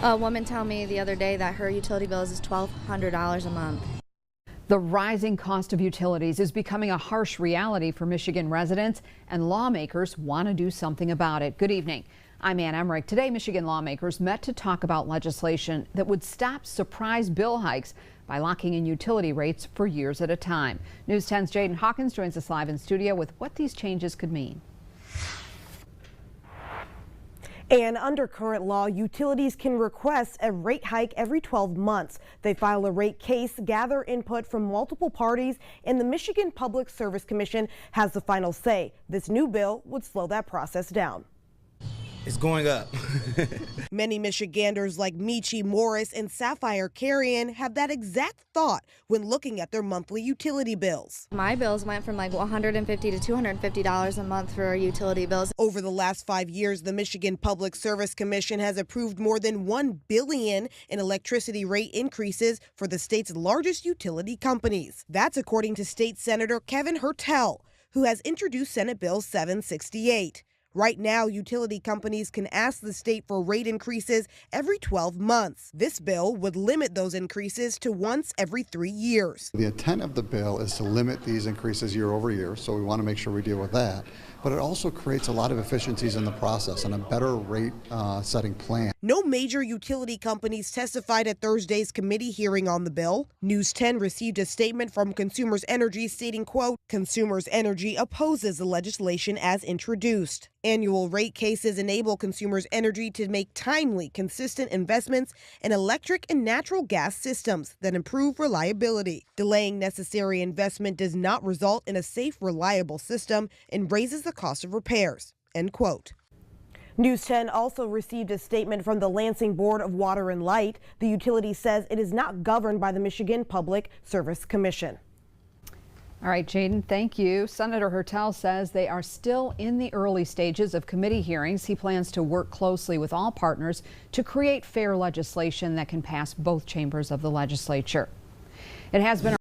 A woman told me the other day that her utility bill is $1,200 a month. The rising cost of utilities is becoming a harsh reality for Michigan residents, and lawmakers want to do something about it. Good evening. I'm Ann Emmerich. Today, Michigan lawmakers met to talk about legislation that would stop surprise bill hikes by locking in utility rates for years at a time. News 10's Jaden Hawkins joins us live in studio with what these changes could mean. And under current law, utilities can request a rate hike every 12 months. They file a rate case, gather input from multiple parties, and the Michigan Public Service Commission has the final say. This new bill would slow that process down. It's going up. Many Michiganders like Michi Morris and Sapphire Carrion have that exact thought when looking at their monthly utility bills. My bills went from like $150 to $250 a month for utility bills. Over the last 5 years, the Michigan Public Service Commission has approved more than $1 billion in electricity rate increases for the state's largest utility companies. That's according to State Senator Kevin Hertel, who has introduced Senate Bill 768. Right now, utility companies can ask the state for rate increases every 12 months. This bill would limit those increases to once every 3 years. The intent of the bill is to limit these increases year over year, so we want to make sure we deal with that. But it also creates a lot of efficiencies in the process and a better rate setting plan. No major utility companies testified at Thursday's committee hearing on the bill. News 10 received a statement from Consumers Energy stating, quote, Consumers Energy opposes the legislation as introduced. Annual rate cases enable Consumers Energy to make timely, consistent investments in electric and natural gas systems that improve reliability. Delaying necessary investment does not result in a safe, reliable system and raises the cost of repairs, end quote. News 10 also received a statement from the Lansing Board of Water and Light. The utility says it is not governed by the Michigan Public Service Commission. All right, Jaden, thank you. Senator Hertel says they are still in the early stages of committee hearings. He plans to work closely with all partners to create fair legislation that can pass both chambers of the legislature. It has been